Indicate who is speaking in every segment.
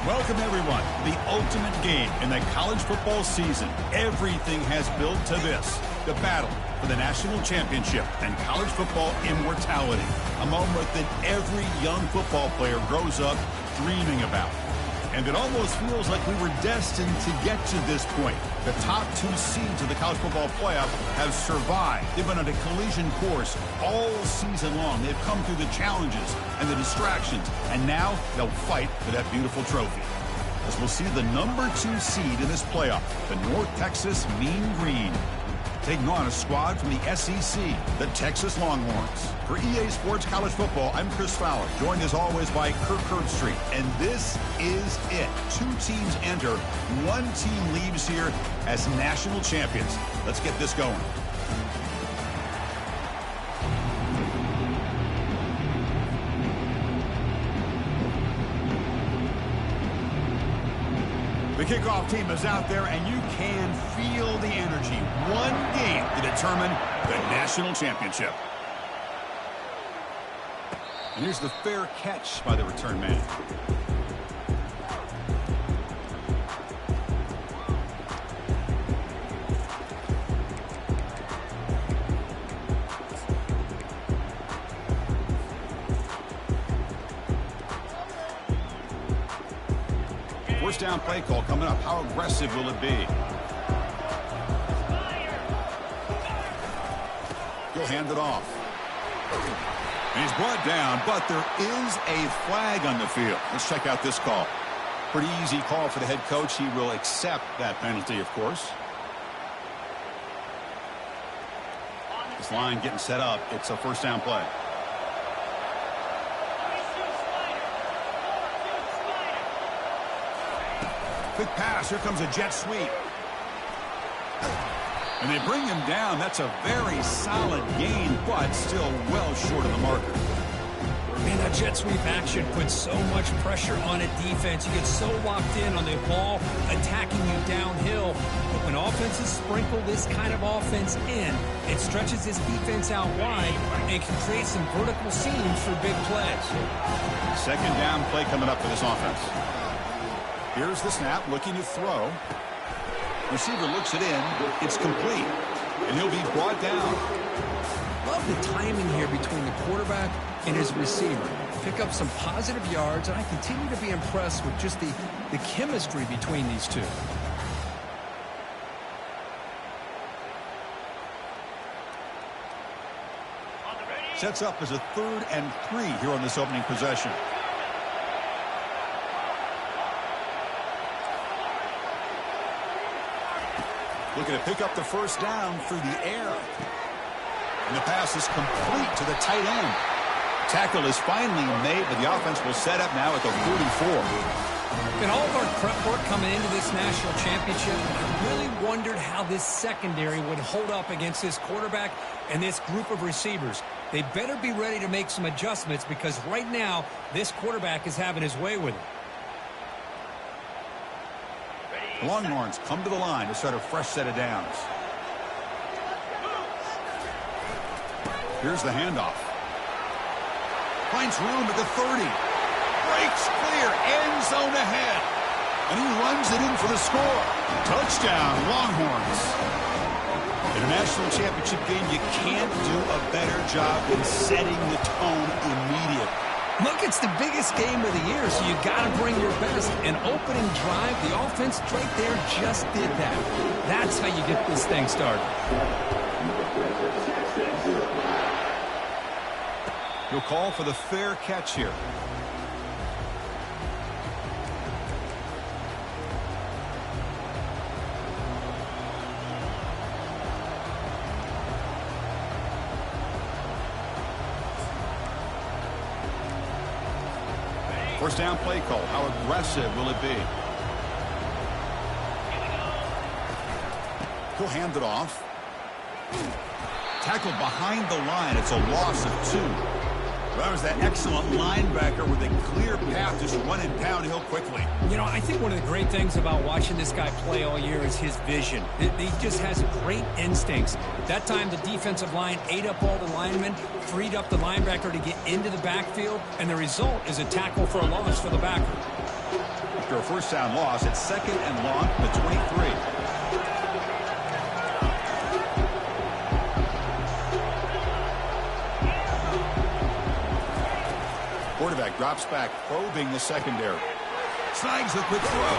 Speaker 1: Welcome, everyone, to the ultimate game in the college football season. Everything has built to this, the battle for the national championship and college football immortality, a moment that every young football player grows up dreaming about. And it almost feels like we were destined to get to this point. The top two seeds of the college football playoff have survived. They've been on a collision course all season long. They've come through the challenges and the distractions, and now they'll fight for that beautiful trophy. As we'll see the number 2 seed in this playoff, the North Texas Mean Green, taking on a squad from the SEC, the Texas Longhorns. For EA Sports College Football, I'm Chris Fowler, joined as always by Kirk Herbstreit. And this is it. 2 teams enter, 1 team leaves here as national champions. Let's get this going. The kickoff team is out there, and you can feel the energy. One game to determine the national championship. And here's the fair catch by the return man. First down play call coming up. How aggressive will it be? He'll hand it off. And he's brought down, but there is a flag on the field. Let's check out this call. Pretty easy call for the head coach. He will accept that penalty, of course. This line getting set up. It's a first down play. Quick pass. Here comes a jet sweep. And they bring him down. That's a very solid gain, but still well short of the marker.
Speaker 2: Man, that jet sweep action puts so much pressure on a defense. You get so locked in on the ball attacking you downhill. But when offenses sprinkle this kind of offense in, it stretches this defense out wide and can create some vertical seams for big plays.
Speaker 1: Second down play coming up for this offense. Here's the snap, looking to throw. Receiver looks it in. It's complete. And he'll be brought down.
Speaker 2: Love the timing here between the quarterback and his receiver. Pick up some positive yards, and I continue to be impressed with just the chemistry between these two.
Speaker 1: Sets up as a 3rd and 3 here on this opening possession. Looking to pick up the first down through the air. And the pass is complete to the tight end. Tackle is finally made, but the offense will set up now at the 44.
Speaker 2: In all of our prep work coming into this national championship, I really wondered how this secondary would hold up against this quarterback and this group of receivers. They better be ready to make some adjustments because right now, this quarterback is having his way with it.
Speaker 1: The Longhorns come to the line to start a fresh set of downs. Here's the handoff. Finds room at the 30. Breaks clear. End zone ahead. And he runs it in for the score. Touchdown, Longhorns. In a national championship game, you can't do a better job than setting the tone immediately.
Speaker 2: Look, it's the biggest game of the year, so you got to bring your best. An opening drive, the offense right there just did that. That's how you get this thing started.
Speaker 1: He'll call for the fair catch here. First down play call. How aggressive will it be? He'll hand it off. Tackled behind the line. It's a loss of 2. That was that excellent linebacker with a clear path just running downhill quickly.
Speaker 2: You know, I think one of the great things about watching this guy play all year is his vision. He just has great instincts. That time, the defensive line ate up all the linemen, freed up the linebacker to get into the backfield, and the result is a tackle for a loss for the backer.
Speaker 1: after a first down loss. It's 2nd and long from the 23. Quarterback drops back, probing the secondary. Snags the quick throw.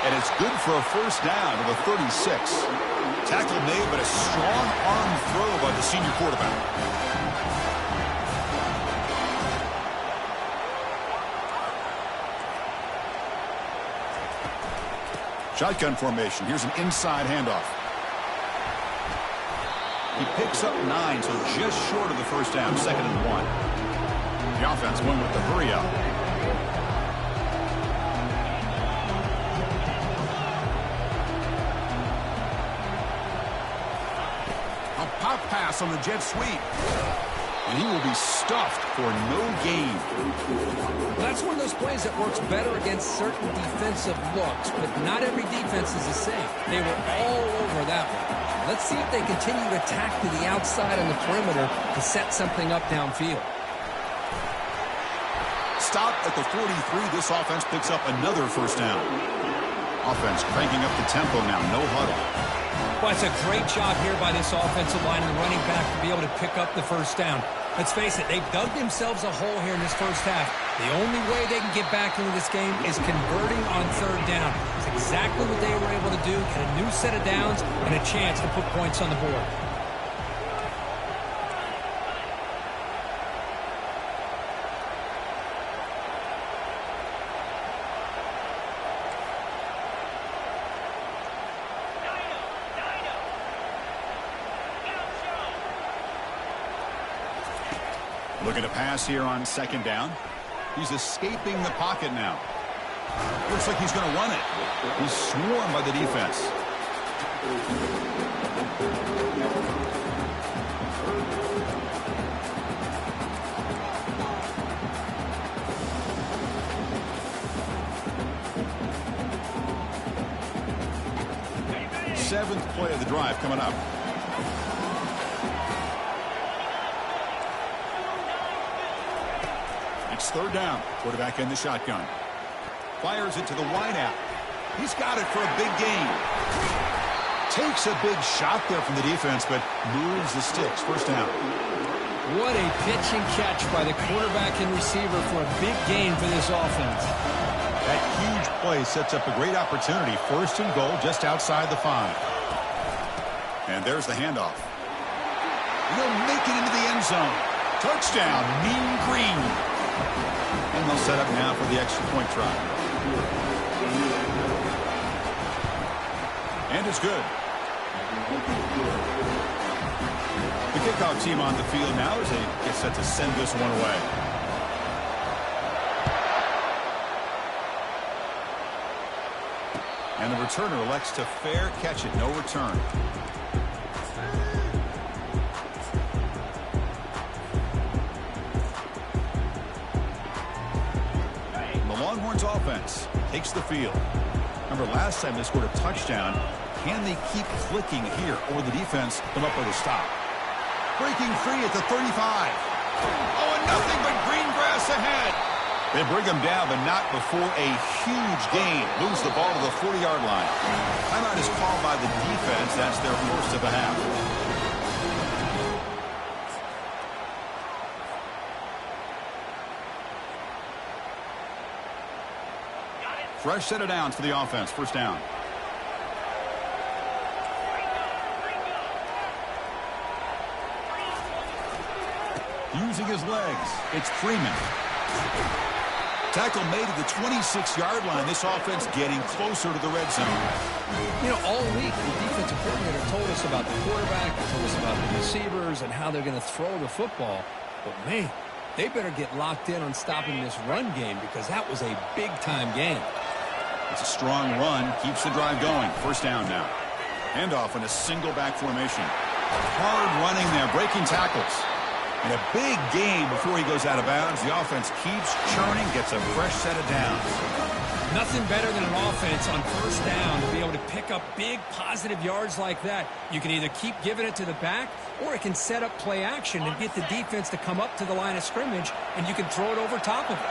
Speaker 1: And it's good for a first down to the 36. Tackle made, but a strong arm throw by the senior quarterback. Shotgun formation. Here's an inside handoff. He picks up 9, so just short of the first down, 2nd and 1. The offense went with the hurry up. A pop pass on the jet sweep. And he will be stuffed for no gain.
Speaker 2: Well, that's one of those plays that works better against certain defensive looks, but not every defense is the same. They were all over that one. Let's see if they continue to attack to the outside on the perimeter to set something up downfield.
Speaker 1: Stop at the 43. This offense picks up another first down. Offense cranking up the tempo now. No huddle.
Speaker 2: Well, it's a great job here by this offensive line and the running back to be able to pick up the first down. Let's face it, they've dug themselves a hole here in this first half. The only way they can get back into this game is converting on 3rd down. It's exactly what they were able to do, get a new set of downs and a chance to put points on the board.
Speaker 1: Looking to pass here on 2nd down. He's escaping the pocket now. Looks like he's going to run it. He's swarmed by the defense. Seventh play of the drive coming up. It's 3rd down. Quarterback in the shotgun. Fires it to the wideout. He's got it for a big gain. Takes a big shot there from the defense, but moves the sticks. First down.
Speaker 2: What a pitch and catch by the quarterback and receiver for a big gain for this offense.
Speaker 1: That huge play sets up a great opportunity. 1st and goal just outside the 5. And there's the handoff. He'll make it into the end zone. Touchdown, Mean Green. And they'll set up now for the extra point try. And it's good. The kickoff team on the field now as they get set to send this one away. And the returner elects to fair catch it. No return. Longhorns offense takes the field. Remember last time they scored a touchdown. Can they keep clicking here, or the defense come up with a stop? Breaking free at the 35. Oh, and nothing but green grass ahead. They bring him down, but not before a huge gain. Moves the ball to the 40-yard line. Timeout is called by the defense. That's their first of the half. Fresh set of downs for the offense. First down. Using his legs. It's Freeman. Tackle made at the 26-yard line. This offense getting closer to the red zone.
Speaker 2: You know, all week the defensive coordinator told us about the quarterback, told us about the receivers and how they're going to throw the football. But, man, they better get locked in on stopping this run game because that was a big-time game.
Speaker 1: It's a strong run. Keeps the drive going. First down now. Handoff in a single back formation. Hard running there. Breaking tackles. And a big game before he goes out of bounds. The offense keeps churning. Gets a fresh set of downs.
Speaker 2: Nothing better than an offense on first down to be able to pick up big positive yards like that. You can either keep giving it to the back or it can set up play action and get the defense to come up to the line of scrimmage and you can throw it over top of it.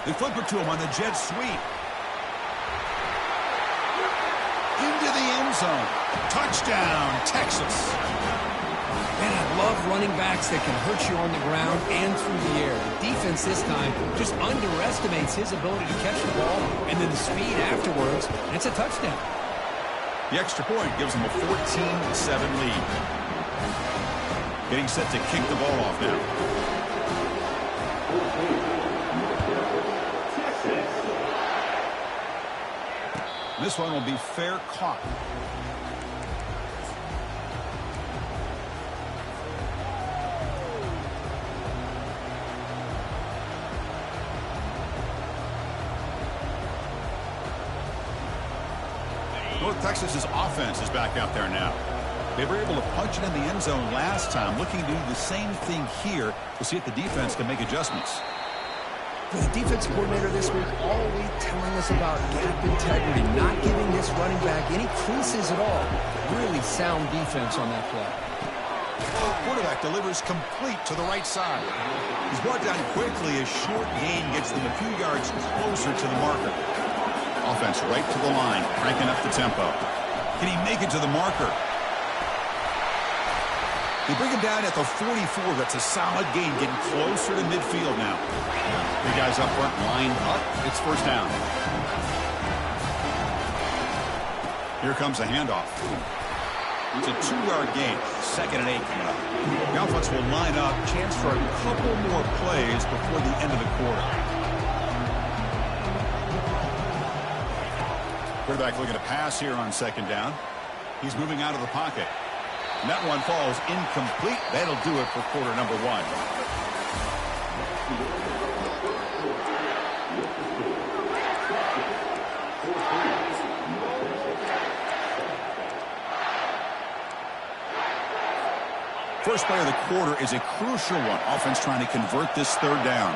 Speaker 1: They flip it to him on the jet sweep. Into the end zone. Touchdown, Texas.
Speaker 2: Man, I love running backs that can hurt you on the ground and through the air. The defense this time just underestimates his ability to catch the ball and then the speed afterwards, and it's a touchdown.
Speaker 1: The extra point gives them a 14-7 lead. Getting set to kick the ball off now. This one will be fair caught. North Texas's offense is back out there now. They were able to punch it in the end zone last time, looking to do the same thing here to see if the defense can make adjustments.
Speaker 2: The defensive coordinator this week all week telling us about gap integrity, not giving this running back any creases at all. Really sound defense on that play.
Speaker 1: Quarterback delivers complete to the right side. He's brought down quickly. A short gain gets them a few yards closer to the marker. Offense right to the line, cranking up the tempo. Can he make it to the marker? They bring him down at the 44. That's a solid gain, getting closer to midfield now. Three guys up front, lined up. It's first down. Here comes a handoff. It's a 2-yard gain. 2nd and 8 coming up. The offense will line up. Chance for a couple more plays before the end of the quarter. Quarterback looking to pass here on 2nd down. He's moving out of the pocket. And that one falls incomplete. That'll do it for quarter number 1. First play of the quarter is a crucial one. Offense trying to convert this 3rd down.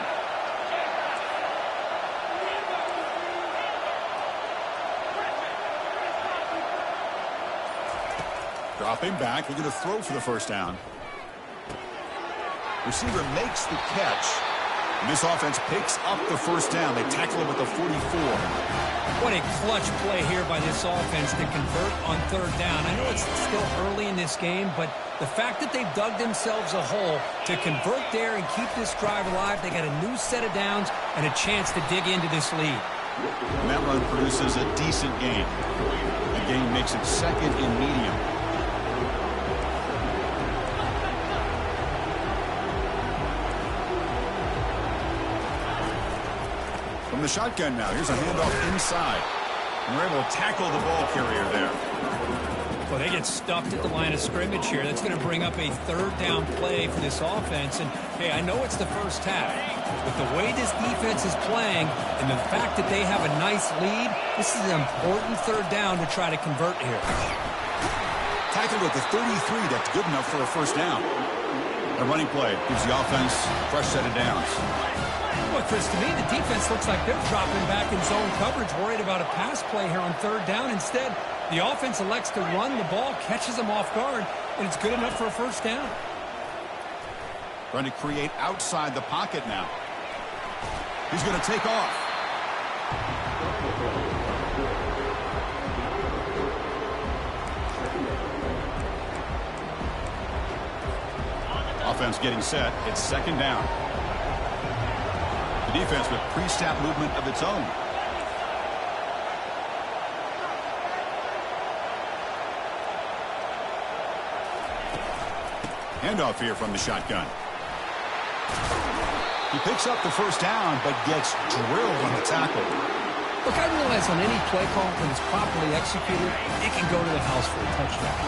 Speaker 1: Dropping back, looking to throw for the first down. Receiver makes the catch. And this offense picks up the first down. They tackle him at the 44.
Speaker 2: What a clutch play here by this offense to convert on 3rd down. I know it's still early in this game, but the fact that they've dug themselves a hole to convert there and keep this drive alive, they got a new set of downs and a chance to dig into this lead.
Speaker 1: And that run produces a decent gain. The gain makes it 2nd and medium. From the shotgun now, here's a handoff inside. And we're able to tackle the ball carrier there.
Speaker 2: Well, they get stuffed at the line of scrimmage here. That's going to bring up a 3rd down play for this offense. And, hey, I know it's the first half, but the way this defense is playing and the fact that they have a nice lead, this is an important 3rd down to try to convert here.
Speaker 1: Tackled at the 33. That's good enough for a first down. A running play gives the offense a fresh set of downs.
Speaker 2: Well, Chris, to me, the defense looks like they're dropping back in zone coverage, worried about a pass play here on 3rd down. Instead, the offense elects to run the ball, catches them off guard, and it's good enough for a first down.
Speaker 1: Trying to create outside the pocket now. He's going to take off. Offense getting set. It's 2nd down. The defense with pre-snap movement of its own. Handoff here from the shotgun. He picks up the first down, but gets drilled on the tackle.
Speaker 2: Look, I realize on any play call, when it's properly executed, it can go to the house for a touchdown.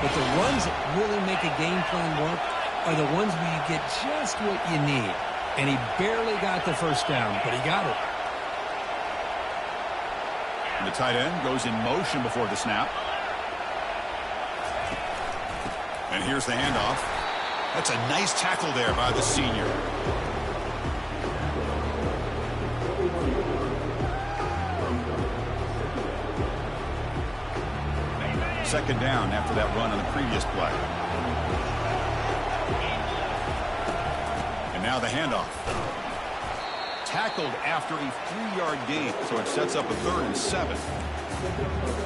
Speaker 2: But the runs that really make a game plan work are the ones where you get just what you need. And he barely got the first down, but he got it.
Speaker 1: And the tight end goes in motion before the snap. And here's the handoff. That's a nice tackle there by the senior. Second down after that run on the previous play. And now the handoff. tackled after a 3-yard gain, so it sets up a 3rd and 7.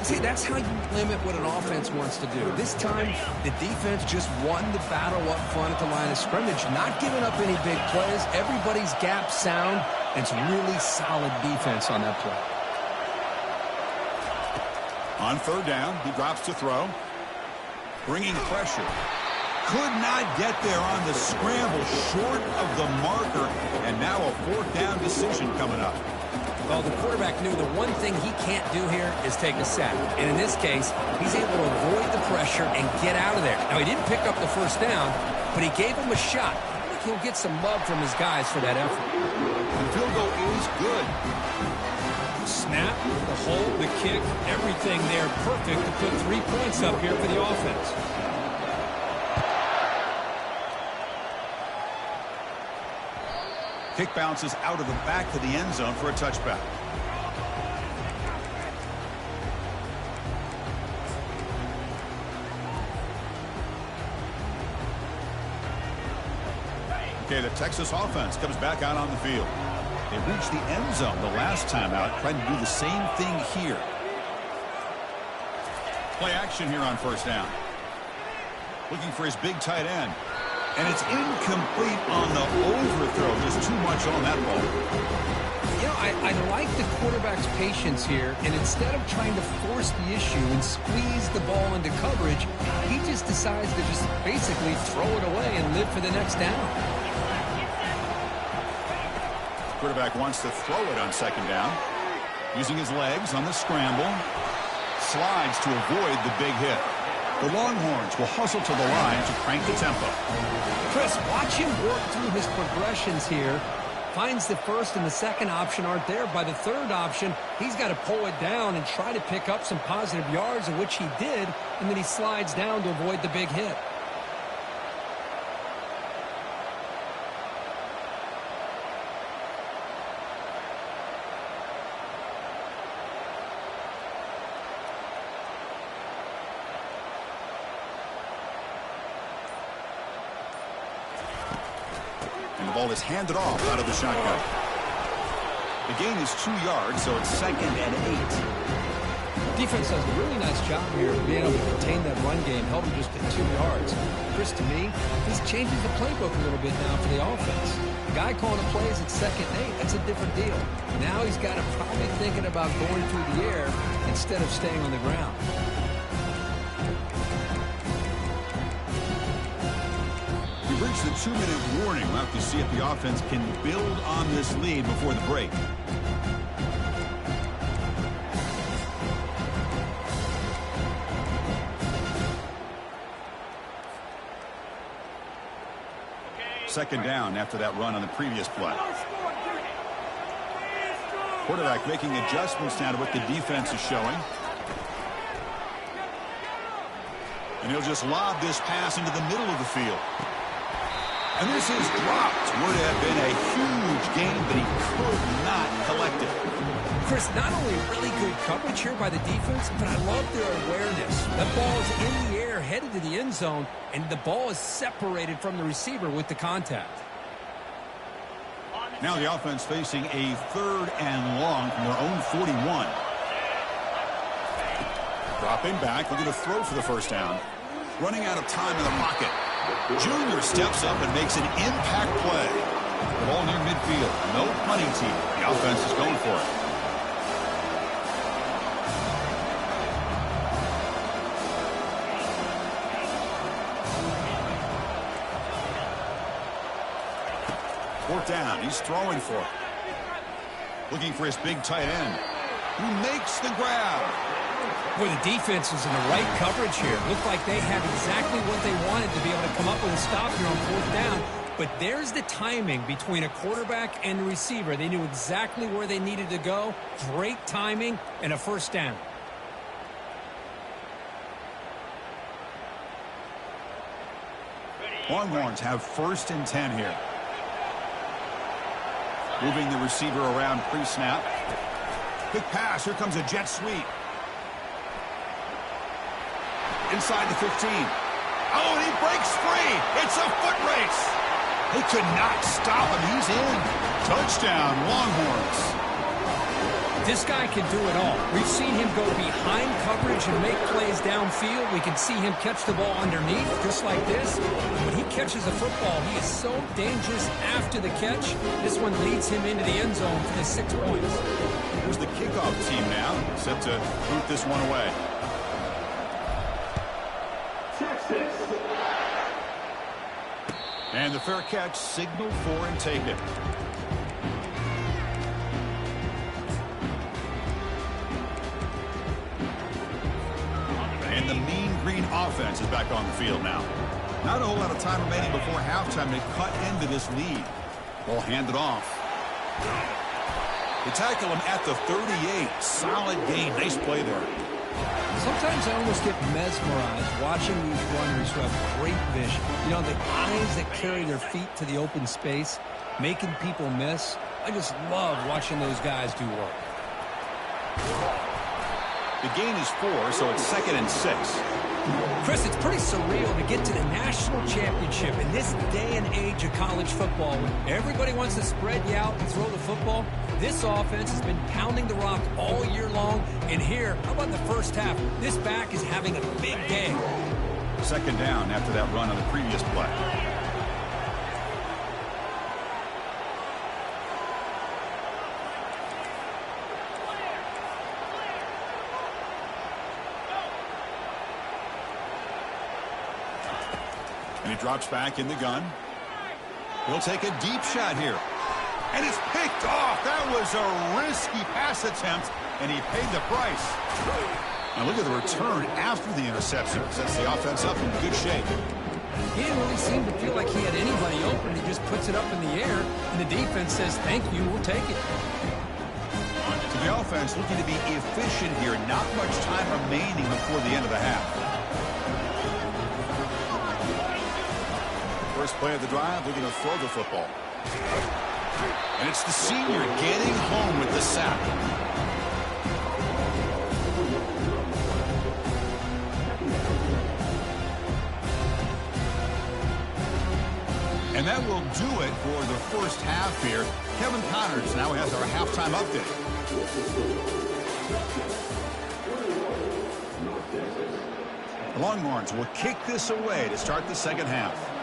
Speaker 2: See, that's how you limit what an offense wants to do. This time, the defense just won the battle up front at the line of scrimmage, not giving up any big plays. Everybody's gap sound. It's really solid defense on that play.
Speaker 1: On 3rd down, he drops to throw. Bringing pressure. Could not get there on the scramble, short of the marker, and now a 4th down decision coming up.
Speaker 2: Well, the quarterback knew the one thing he can't do here is take a sack. And in this case, he's able to avoid the pressure and get out of there. Now, he didn't pick up the 1st down, but he gave him a shot. I think he'll get some love from his guys for that effort.
Speaker 1: The field goal is good.
Speaker 2: Snap, the hold, the kick, everything there perfect to put 3 points up here for the offense.
Speaker 1: Kick bounces out of the back to the end zone for a touchback. Okay, the Texas offense comes back out on the field. They reached the end zone the last time out, trying to do the same thing here. Play action here on 1st down. Looking for his big tight end. And it's incomplete on the overthrow. Just too much on that ball.
Speaker 2: You know, I like the quarterback's patience here, and instead of trying to force the issue and squeeze the ball into coverage, he just decides to just basically throw it away and live for the next down.
Speaker 1: Quarterback wants to throw it on 2nd down. Using his legs on the scramble. Slides to avoid the big hit. The Longhorns will hustle to the line to crank the tempo.
Speaker 2: Chris, watch him work through his progressions here. Finds the 1st and the 2nd option aren't there. By the 3rd option, he's got to pull it down and try to pick up some positive yards, of which he did, and then he slides down to avoid the big hit.
Speaker 1: And the ball is handed off out of the shotgun. The gain is 2 yards, so it's 2nd and 8.
Speaker 2: Defense does a really nice job here of being able to contain that run game, held him just at 2 yards. Chris, to me, this changes the playbook a little bit now for the offense. The guy calling the plays at 2nd and 8, that's a different deal. Now he's got to probably thinking about going through the air instead of staying on the ground.
Speaker 1: Reach the 2-minute warning. We'll have to see if the offense can build on this lead before the break. Second down after that run on the previous play. Quarterback making adjustments now to what the defense is showing. And he'll just lob this pass into the middle of the field. And this is dropped. Would have been a huge gain, but he could not collect it.
Speaker 2: Chris, not only really good coverage here by the defense, but I love their awareness. That ball is in the air, headed to the end zone, and the ball is separated from the receiver with the contact.
Speaker 1: Now the offense facing a 3rd and long from their own 41. Dropping back, looking to throw for the 1st down. Running out of time in the pocket. Junior steps up and makes an impact play. The ball near midfield. No punting team. The offense is going for it. Fourth down. He's throwing for it. Looking for his big tight end, who makes the grab.
Speaker 2: Boy, the defense is in the right coverage here. Looked like they had exactly what they wanted to be able to come up with a stop here on 4th down. But there's the timing between a quarterback and the receiver. They knew exactly where they needed to go. Great timing and a 1st down.
Speaker 1: Longhorns have 1st and 10 here. Moving the receiver around pre-snap. Quick pass. Here comes a jet sweep. Inside the 15. Oh, and he breaks free. It's a foot race. They could not stop him. He's in. Touchdown, Longhorns.
Speaker 2: This guy can do it all. We've seen him go behind coverage and make plays downfield. We can see him catch the ball underneath, just like this. When he catches a football, he is so dangerous after the catch. This one leads him into the end zone for the 6 points.
Speaker 1: Here's the kickoff team now, set to boot this one away. And the fair catch, signal for and take it. And the Mean Green offense is back on the field now. Not a whole lot of time remaining before halftime to cut into this lead. Ball handed off. They tackle him at the 38. Solid gain. Nice play there.
Speaker 2: Sometimes I almost get mesmerized watching these runners who have great vision. You know, the eyes that carry their feet to the open space, making people miss. I just love watching those guys do work.
Speaker 1: The gain is 4, so it's 2nd and 6.
Speaker 2: Chris, it's pretty surreal to get to the national championship in this day and age of college football when everybody wants to spread you out and throw the football. This offense has been pounding the rock all year long, and here, how about the first half? This back is having a big day.
Speaker 1: 2nd down after that run on the previous play. And he drops back in the gun. He'll take a deep shot here. And it's picked off. That was a risky pass attempt, and he paid the price. Now look at the return after the interception. Sets the offense up in good shape.
Speaker 2: He didn't really seem to feel like he had anybody open. He just puts it up in the air, and the defense says, thank you, we'll take it.
Speaker 1: So the offense looking to be efficient here. Not much time remaining before the end of the half. First play of the drive, looking to throw the football. And it's the senior getting home with the sack. And that will do it for the first half here. Kevin Connors now has our halftime update. The Longhorns will kick this away to start the second half.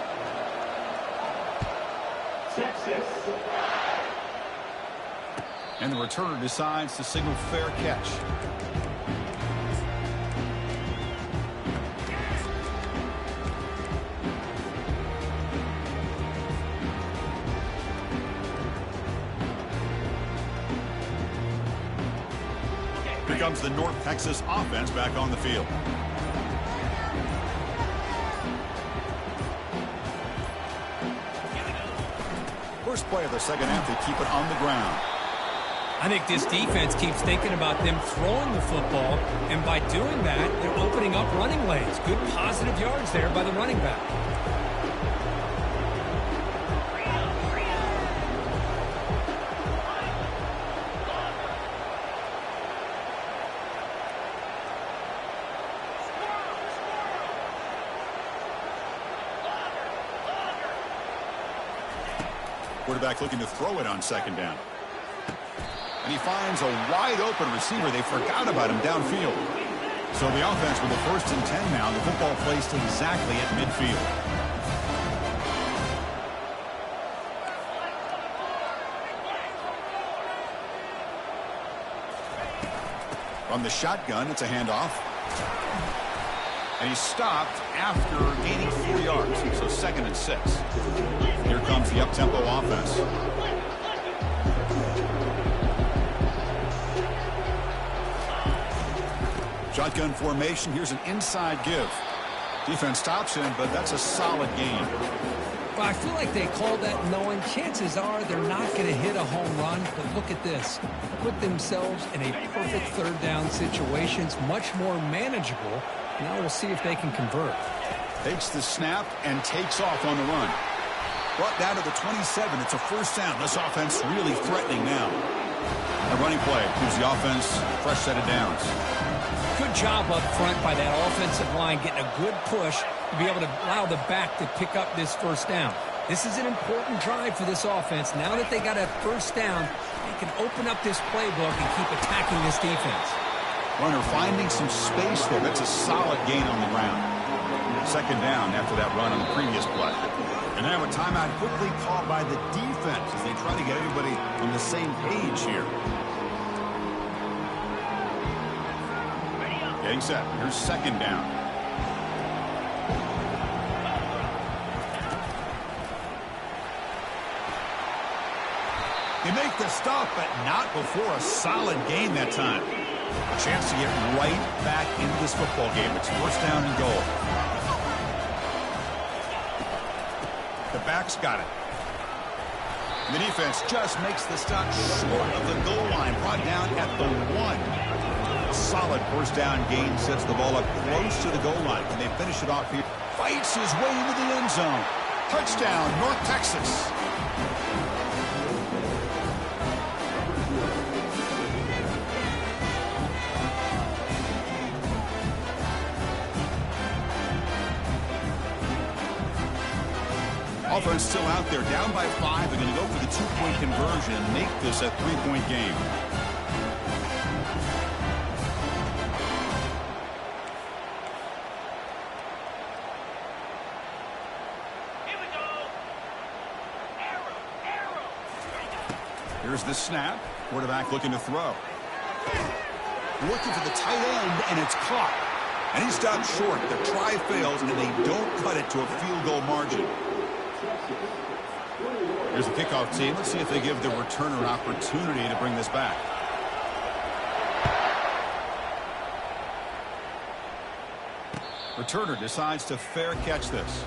Speaker 1: And the returner decides to signal fair catch. Here comes the North Texas offense back on the field. First play of the second half, they keep it on the ground.
Speaker 2: I think this defense keeps thinking about them throwing the football, and by doing that, they're opening up running lanes. Good positive yards there by the running back.
Speaker 1: Quarterback looking to throw it on second down. And he finds a wide open receiver. They forgot about him downfield. So the offense with the 1st and 10 now. The football placed exactly at midfield. From the shotgun, it's a handoff. And he's stopped after gaining 4 yards. So 2nd and 6. Here comes the up-tempo offense. Shotgun formation. Here's an inside give. Defense stops him, but that's a solid gain.
Speaker 2: Well, I feel like they called that knowing chances are they're not going to hit a home run. But look at this. Put themselves in a perfect 3rd down situation. It's much more manageable. Now we'll see if they can convert.
Speaker 1: Takes the snap and takes off on the run. Brought down to the 27. It's a 1st down. This offense really threatening now. A running play gives the offense a fresh set of downs.
Speaker 2: Good job up front by that offensive line, getting a good push to be able to allow the back to pick up this 1st down. This is an important drive for this offense. Now that they got a first down, they can open up this playbook and keep attacking this defense.
Speaker 1: Runner finding some space there. That's a solid gain on the ground. Second down after that run on the previous play. And now a timeout quickly called by the defense as they try to get everybody on the same page here. Getting set. Here's second down. They make the stop, but not before a solid gain that time. A chance to get right back into this football game. It's first down and goal. The back's got it. The defense just makes the stop short of the goal line. Brought down at the 1. A solid first down gain sets the ball up close to the goal line. Can they finish it off here? Fights his way into the end zone. Touchdown, North Texas. Offense still out there, down by 5. They're going to go for the 2-point conversion and make this a 3-point game.
Speaker 3: Here we go. Arrow.
Speaker 1: Here's the snap. Quarterback looking to throw. Looking for the tight end, and it's caught. And he stopped short. The try fails, and they don't cut it to a field goal margin. Here's the kickoff team. Let's see if they give the returner opportunity to bring this back. Returner decides to fair catch this.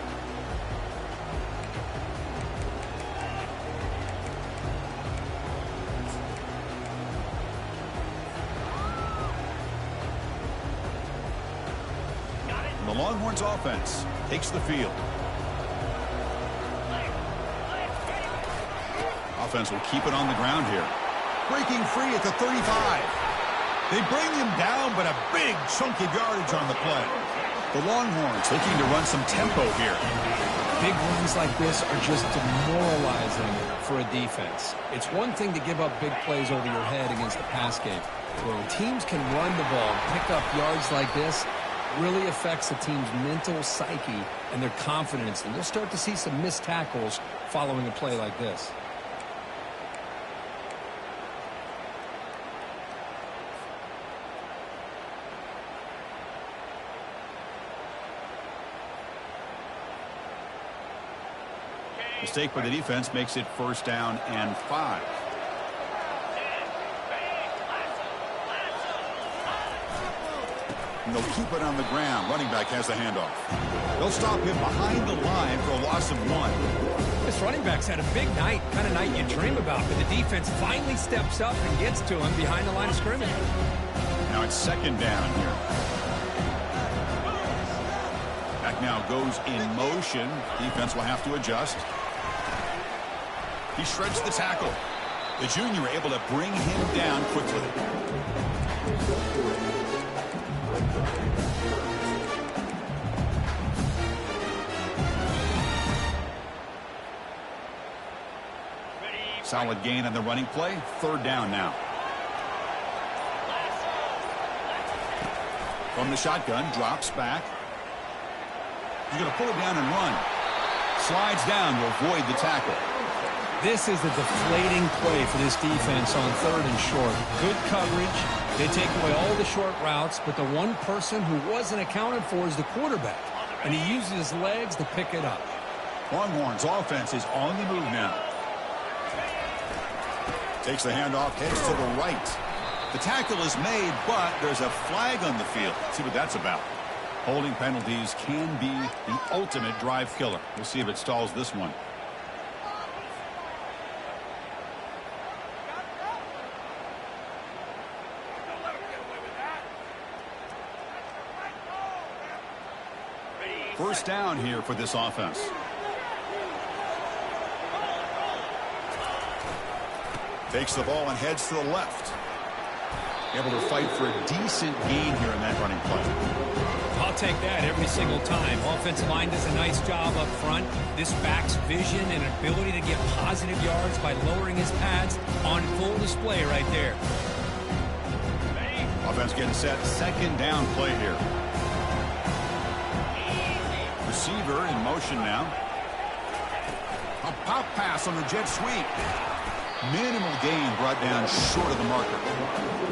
Speaker 1: The Longhorns offense takes the field. Offense will keep it on the ground here. Breaking free at the 35. They bring him down, but a big chunk of yardage on the play. The Longhorns looking to run some tempo here.
Speaker 2: Big runs like this are just demoralizing for a defense. It's one thing to give up big plays over your head against the pass game. But when teams can run the ball, pick up yards like this, really affects the team's mental psyche and their confidence. And you'll start to see some missed tackles following a play like this.
Speaker 1: Mistake by the defense makes it first down and 5. And they'll keep it on the ground. Running back has the handoff. They'll stop him behind the line for a loss of 1.
Speaker 2: This running back's had a big night, kind of night you dream about, but the defense finally steps up and gets to him behind the line of scrimmage.
Speaker 1: Now it's second down here. Back now goes in motion. Defense will have to adjust. He shreds the tackle. The junior able to bring him down quickly. Solid gain on the running play. Third down now. From the shotgun, drops back. He's going to pull it down and run. Slides down to avoid the tackle.
Speaker 2: This is a deflating play for this defense on third and short. Good coverage. They take away all the short routes, but the one person who wasn't accounted for is the quarterback. And he uses his legs to pick it up.
Speaker 1: Longhorns offense is on the move now. Takes the handoff, heads to the right. The tackle is made, but there's a flag on the field. Let's see what that's about. Holding penalties can be the ultimate drive killer. We'll see if it stalls this one. First down here for this offense. Takes the ball and heads to the left. Able to fight for a decent gain here in that running play.
Speaker 2: Talk take that every single time. Offensive line does a nice job up front. This back's vision and ability to get positive yards by lowering his pads on full display right there.
Speaker 1: Offense getting set. Second down play here. Receiver in motion now. A pop pass on the jet sweep. Minimal gain brought down short of the marker.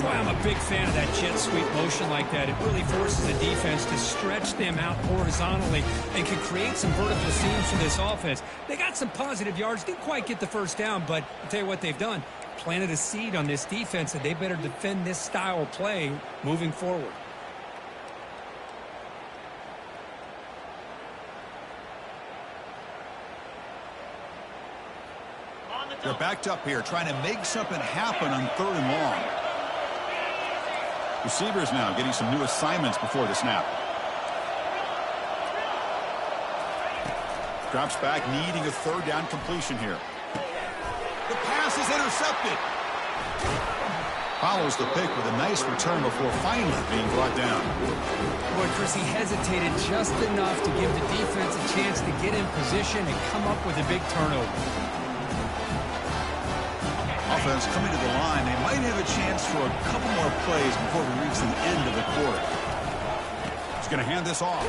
Speaker 2: Boy, I'm a big fan of that jet sweep motion like that. It really forces the defense to stretch them out horizontally and can create some vertical seams for this offense. They got some positive yards. Didn't quite get the first down, but I'll tell you what they've done. Planted a seed on this defense that they better defend this style of play moving forward.
Speaker 1: They're backed up here, trying to make something happen on 3rd and long. Receivers now getting some new assignments before the snap. Drops back, needing a 3rd down completion here. The pass is intercepted. Follows the pick with a nice return before finally being brought down.
Speaker 2: Boy, Chris, he hesitated just enough to give the defense a chance to get in position and come up with a big turnover.
Speaker 1: Offense coming to the line. They might have a chance for a couple more plays before we reach the end of the quarter. He's going to hand this off.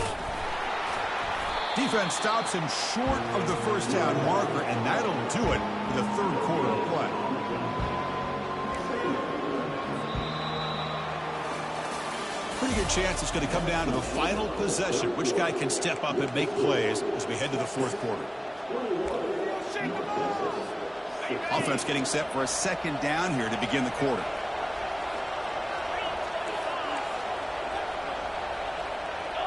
Speaker 1: Defense stops him short of the first down marker, and that'll do it for the 3rd quarter of play. Pretty good chance it's going to come down to the final possession. Which guy can step up and make plays as we head to the 4th quarter. Offense getting set for a 2nd down here to begin the quarter.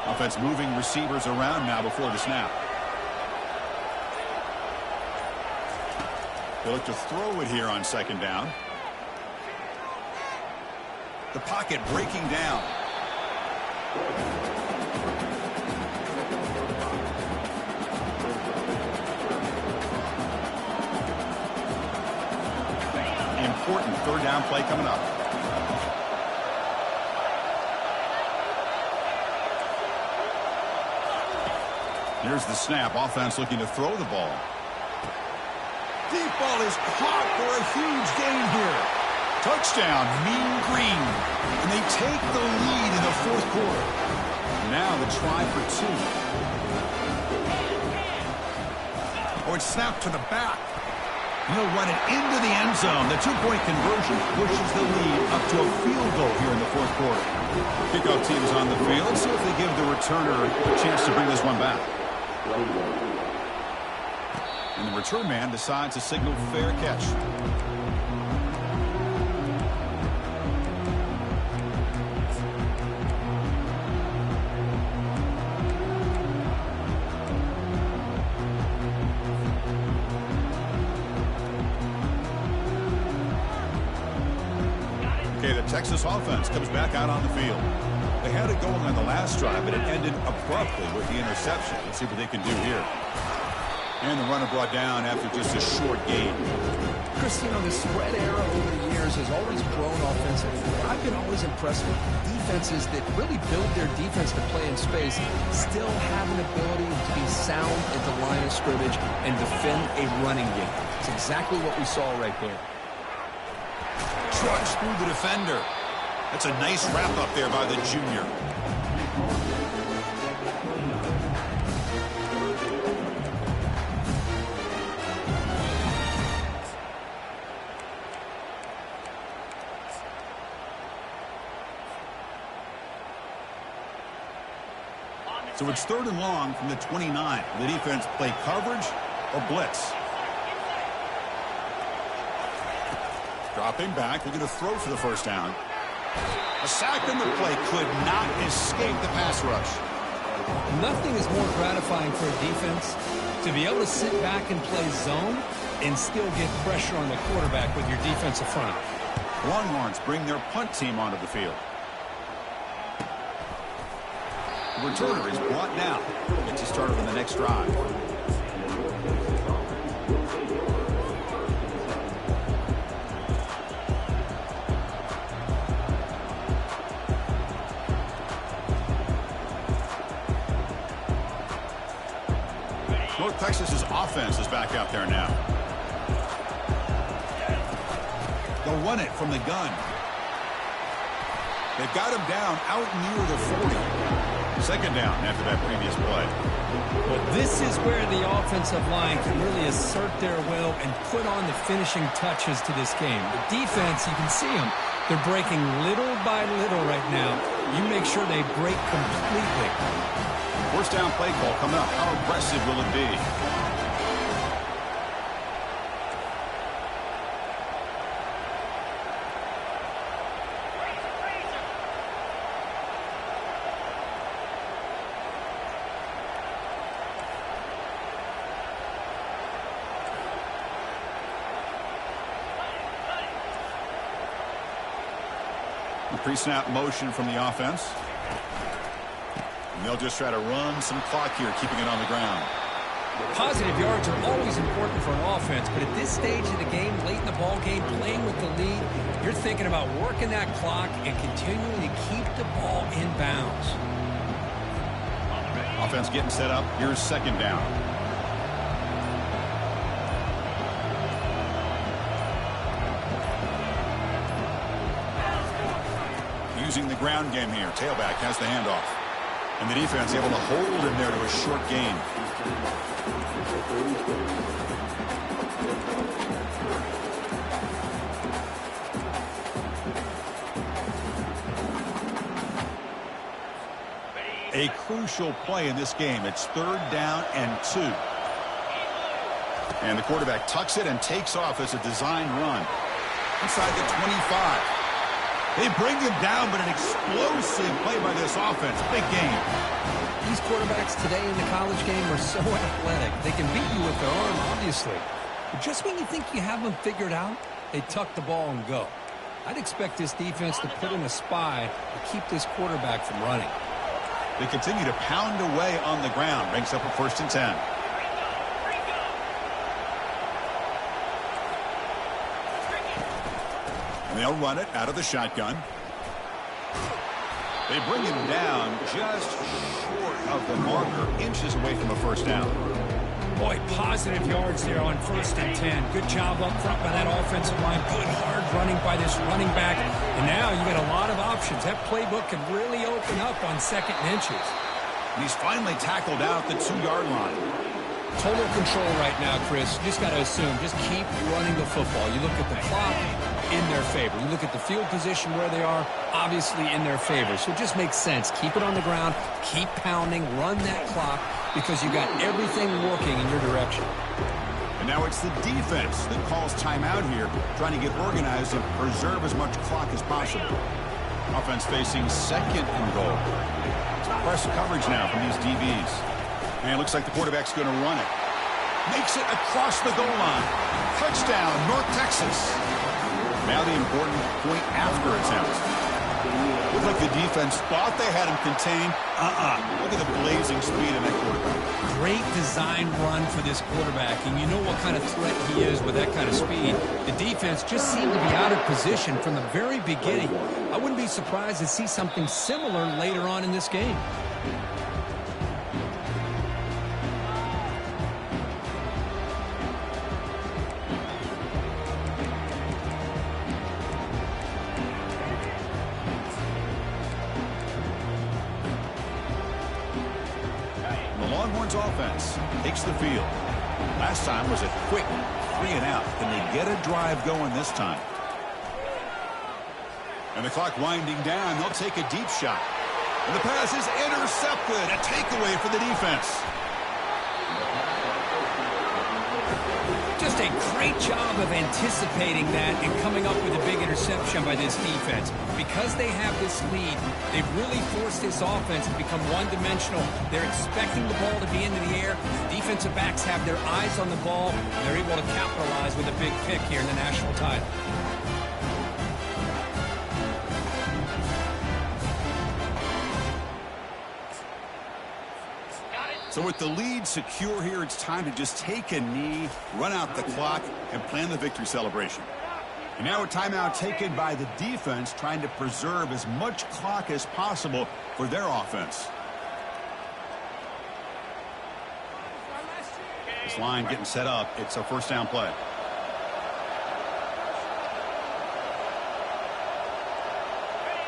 Speaker 1: Offense moving receivers around now before the snap. They look to throw it here on 2nd down. The pocket breaking down. Important 3rd down play coming up. Here's the snap. Offense looking to throw the ball. Deep ball is caught for a huge gain here. Touchdown, Mean Green. And they take the lead in the 4th quarter. Now the try for 2. Oh, it's snapped to the back. He'll run it into the end zone. The 2-point conversion pushes the lead up to a field goal here in the 4th quarter. Kickoff team is on the field. Let's see if they give the returner a chance to bring this one back. And the return man decides to signal fair catch. Texas offense comes back out on the field. They had it going on the last drive, but it ended abruptly with the interception. Let's see what they can do here. And the runner brought down after just a short gain.
Speaker 4: Chris, you know, the spread era over the years has always grown offensively. I've been always impressed with defenses that really build their defense to play in space, still have an ability to be sound at the line of scrimmage and defend a running game. It's exactly what we saw right there.
Speaker 1: Trucks through the defender. That's a nice wrap up there by the junior. So it's 3rd and long from the 29. The defense play coverage or blitz. Dropping back, looking to throw for the 1st down. A sack in the play could not escape the pass rush.
Speaker 2: Nothing is more gratifying for a defense to be able to sit back and play zone and still get pressure on the quarterback with your defensive front.
Speaker 1: Longhorns bring their punt team onto the field. The returner is brought down. Gets you started on the next drive. North Texas's offense is back out there now. They'll run it from the gun. They've got him down out near the 40. Second down after that previous play.
Speaker 2: Well, this is where the offensive line can really assert their will and put on the finishing touches to this game. The defense, you can see them. They're breaking little by little right now. You make sure they break completely.
Speaker 1: First down play call coming up. How aggressive will it be? Pre-snap motion from the offense. And they'll just try to run some clock here, keeping it on the ground.
Speaker 2: Positive yards are always important for an offense, but at this stage of the game, late in the ball game, playing with the lead, you're thinking about working that clock and continuing to keep the ball in bounds.
Speaker 1: Offense getting set up. Here's second down. Using the ground game here. Tailback has the handoff. And the defense able to hold him there to a short gain. A crucial play in this game. It's third down and 2. And the quarterback tucks it and takes off as a design run. Inside the 25. They bring him down, but an explosive play by this offense. Big game.
Speaker 2: These quarterbacks today in the college game are so athletic. They can beat you with their arm, obviously. But just when you think you have them figured out, they tuck the ball and go. I'd expect this defense to put in a spy to keep this quarterback from running.
Speaker 1: They continue to pound away on the ground. Brings up a 1st and 10. And they'll run it out of the shotgun. They bring him down just short of the marker, inches away from a first down.
Speaker 2: Boy, positive yards there on 1st and 10. Good job up front by that offensive line. Good hard running by this running back. And now you got a lot of options. That playbook can really open up on 2nd and inches.
Speaker 1: And he's finally tackled out the 2-yard line.
Speaker 2: Total control right now, Chris. You just got to assume, just keep running the football. You look at the clock, in their favor. You look at the field position where they are, obviously in their favor. So it just makes sense. Keep it on the ground, keep pounding, run that clock, because you got everything working in your direction.
Speaker 1: And now it's the defense that calls timeout here, trying to get organized and preserve as much clock as possible. Offense facing 2nd and goal. Press coverage now from these DBs. And it looks like the quarterback's going to run it. Makes it across the goal line. Touchdown, North Texas. Now the important point after attempt. Looked like the defense thought they had him contained. Look at the blazing speed in that quarterback.
Speaker 2: Great design run for this quarterback, and you know what kind of threat he is with that kind of speed. The defense just seemed to be out of position from the very beginning. I wouldn't be surprised to see something similar later on in this game.
Speaker 1: Offense takes the field. Last time was a quick 3 and out. Can they get a drive going this time? And the clock winding down. They'll take a deep shot. And the pass is intercepted. A takeaway for the defense.
Speaker 2: Just a great job of anticipating that and coming up with a big interception by this defense. Because they have this lead, they've really forced this offense to become one-dimensional. They're expecting the ball to be into the air. Defensive backs have their eyes on the ball. They're able to capitalize with a big pick here in the national title.
Speaker 1: So with the lead secure here, it's time to just take a knee, run out the clock, and plan the victory celebration. And now a timeout taken by the defense, trying to preserve as much clock as possible for their offense. line getting set up. It's a first down play.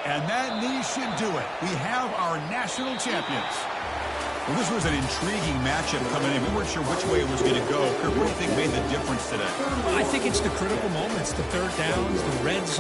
Speaker 1: And that knee should do it. We have our national champions. Well, this was an intriguing matchup coming in. We weren't sure which way it was going to go. Kirk, what do you think made the difference today?
Speaker 2: I think it's the critical moments, the third downs, the red zone.